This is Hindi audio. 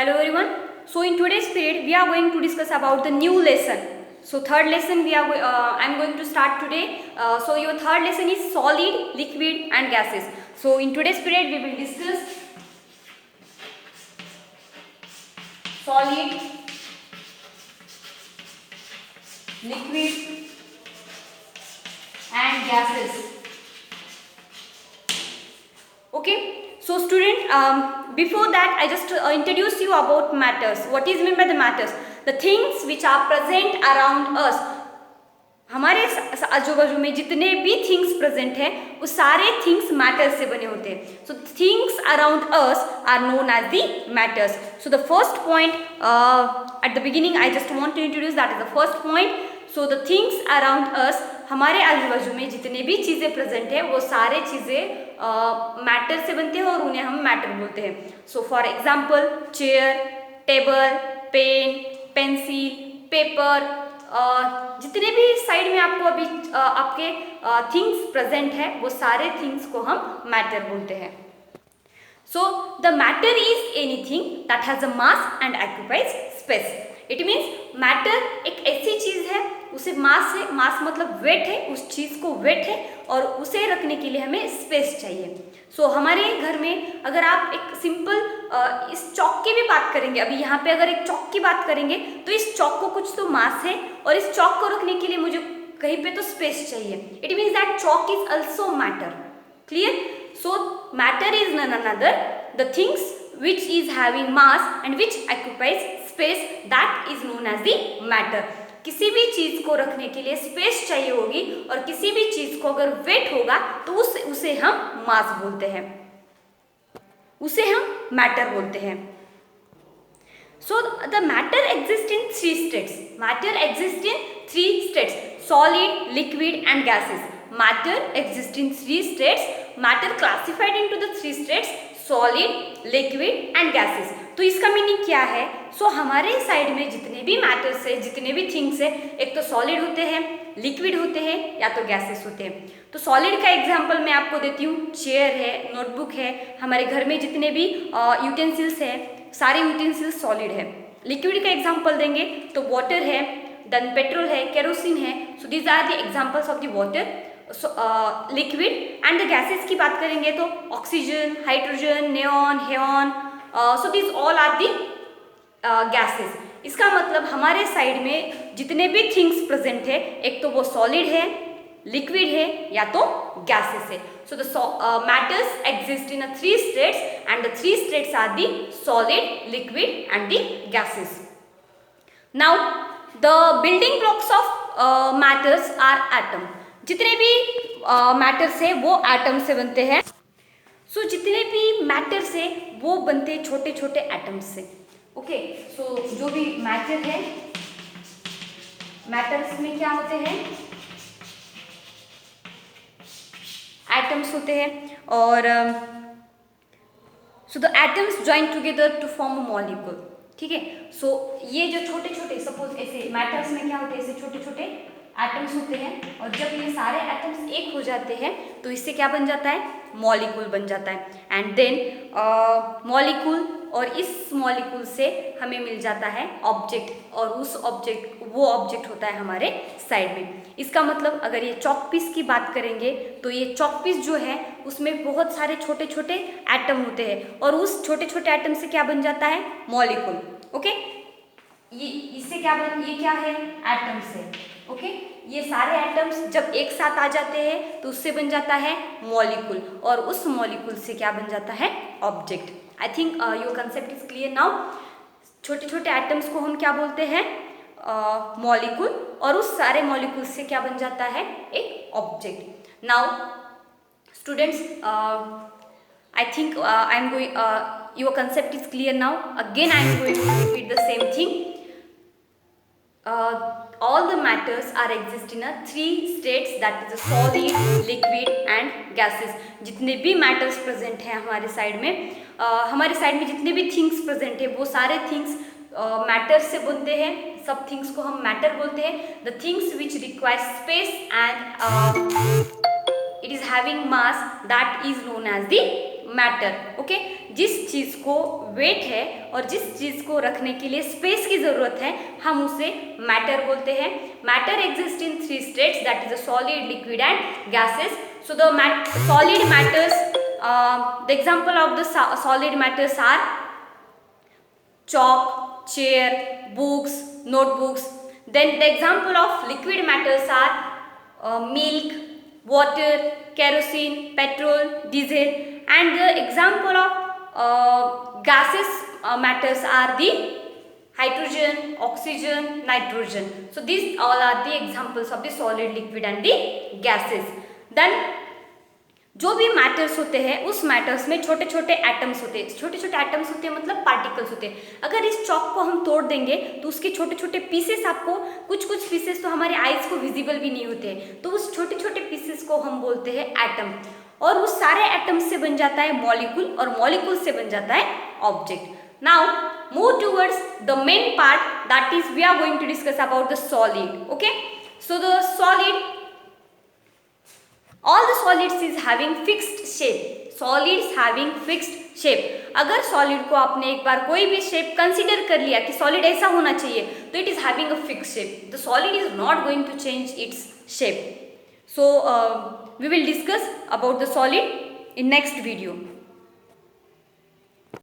Hello everyone. So in today's period we are going to discuss about the new lesson. So third lesson I'm going to start today. So your third lesson is solid, liquid and gases. So in today's period we will discuss solid, liquid and gases. Okay. So student, before that I just introduce you about matters. What is meant by the matters? The things which are present around us. हमारे आजू बाजू में जितने भी थिंग्स प्रेजेंट हैं वो सारे थिंग्स मैटर्स से बने होते हैं. So things around us are known as the matters. So the first point at the beginning I just want to introduce that is the first point. So the things around us, हमारे आजू बाजू में जितने भी चीज़ें प्रेजेंट है वो सारे चीज़ें मैटर से बनते हैं और उन्हें हम मैटर बोलते हैं. So for example chair, table, pen, pencil, paper, जितने भी साइड में आपको अभी आपके थिंग्स प्रेजेंट है वो सारे थिंग्स को हम मैटर बोलते हैं. So the matter is anything that has a mass and occupies space. It means matter एक ऐसी चीज है, उसे मास है, मास मतलब वेट है, उस चीज को वेट है और उसे रखने के लिए हमें स्पेस चाहिए. सो हमारे घर में अगर आप एक सिंपल इस चौक की भी बात करेंगे, अभी यहाँ पे अगर एक चौक की बात करेंगे तो इस चौक को कुछ तो मास है और इस चौक को रखने के लिए मुझे कहीं पे तो स्पेस चाहिए. It means that chalk is also matter. Clear? So matter is none another the things which is having mass and which occupies space, that is known as the matter. किसी भी चीज को रखने के लिए स्पेस चाहिए होगी और किसी भी चीज को अगर वेट होगा तो उसे हम मास बोलते हैं, उसे हम मैटर बोलते हैं. So the matter exist in 3 states. Matter exist in 3 states: solid, liquid and gases. Matter exists in 3 states. Matter classified into the 3 states: solid, liquid and gases. तो इसका मीनिंग क्या है? सो हमारे साइड में जितने भी मैटर्स है, जितने भी थिंग्स है, एक तो सॉलिड होते हैं, लिक्विड होते हैं या तो गैसेस होते हैं. तो सॉलिड का एग्जांपल मैं आपको देती हूँ. चेयर है, नोटबुक है, हमारे घर में जितने भी यूटेंसिल्स है सारे यूटेंसिल्स सॉलिड है. लिक्विड का एग्जांपल देंगे तो वाटर है, देन पेट्रोल है, केरोसिन है. So these are the examples of the water, liquid. And the gases की बात करेंगे तो ऑक्सीजन, हाइड्रोजन, नियॉन, हेयॉन. So this all are the gases. इसका मतलब हमारे साइड में जितने भी थिंग्स प्रेजेंट है एक तो वो सॉलिड है, लिक्विड है या तो गैसेस है. So the matters exist in 3 states and the 3 states are the solid, liquid and the gases. Now the building blocks of matters are atom. जितने भी मैटर्स है वो एटम से बनते हैं. सो जितने भी मैटर्स है वो बनते हैं छोटे छोटे एटम्स से. ओके. सो जो भी मैटर है, मैटर्स में क्या होते हैं? एटम्स होते हैं. और so the atoms join together to form a molecule. ठीक है. सो ये जो छोटे छोटे, सपोज ऐसे मैटर्स में क्या होते हैं, ऐसे छोटे छोटे एटम्स होते हैं और जब ये सारे एटम्स एक हो जाते हैं तो इससे क्या बन जाता है? मॉलिक्यूल बन जाता है. एंड देन मॉलिक्यूल, और इस मॉलिक्यूल से हमें मिल जाता है ऑब्जेक्ट, और वो ऑब्जेक्ट होता है हमारे साइड में. इसका मतलब अगर ये चॉक पीस की बात करेंगे तो ये चॉक पीस जो है उसमें बहुत सारे छोटे छोटे एटम होते हैं और उस छोटे छोटे एटम से क्या बन जाता है? मॉलिक्यूल. ओके. इससे ये क्या है? एटम से. ओके. ये सारे एटम्स जब एक साथ आ जाते हैं तो उससे बन जाता है मॉलिक्यूल, और उस मॉलिक्यूल से क्या बन जाता है? Object. I think your concept is clear now. छोटे छोटे एटम्स को हम क्या बोलते हैं? मॉलिक्यूल, और उस सारे मॉलिक्यूल से क्या बन जाता है? एक object. Now students, I think I am going, your concept is clear now. Again I am going to repeat the same thing. All the matters are exist in a 3 states, that is a solid, liquid and gases. जितने भी matters present हैं हमारे साइड में, हमारे साइड में जितने भी things present है वो सारे things matters से बनते हैं. सब things को हम matter बोलते हैं. The things which require space and it is having mass, that is known as the matter, okay. जिस चीज़ को वेट है और जिस चीज़ को रखने के लिए स्पेस की ज़रूरत है, हम उसे मैटर बोलते हैं। Matter exist in 3 states, that is a solid, liquid and gases. So the solid matters, the example of the solid matters are chalk, chair, books, notebooks. Then the example of liquid matters are milk, water, kerosene, petrol, diesel. And the example of gases matters are the hydrogen, oxygen, nitrogen. So these all are the examples of the solid, liquid and the gases. Then जो भी मैटर्स होते हैं उस मैटर्स में छोटे छोटे एटम्स होते हैं। छोटे छोटे एटम्स होते हैं मतलब पार्टिकल्स होते हैं। अगर इस चॉक को हम तोड़ देंगे तो उसके छोटे छोटे पीसेस, आपको कुछ कुछ पीसेस तो हमारे आइज को विजिबल भी नहीं होते हैं, तो उस छोटे छोटे पीसेस को हम बोलते हैं एटम। और उस सारे एटम्स से बन जाता है मॉलिक्यूल, और मॉलिक्यूल से बन जाता है object. Now move towards the main part, that is we are going to discuss about the solid, okay. So the solid, all the solids is having fixed shape, solids having fixed shape. अगर solid को आपने एक बार कोई भी shape consider कर लिया कि solid ऐसा होना चाहिए, तो it is having a fixed shape. The solid is not going to change its shape. So we will discuss about the solid in next video.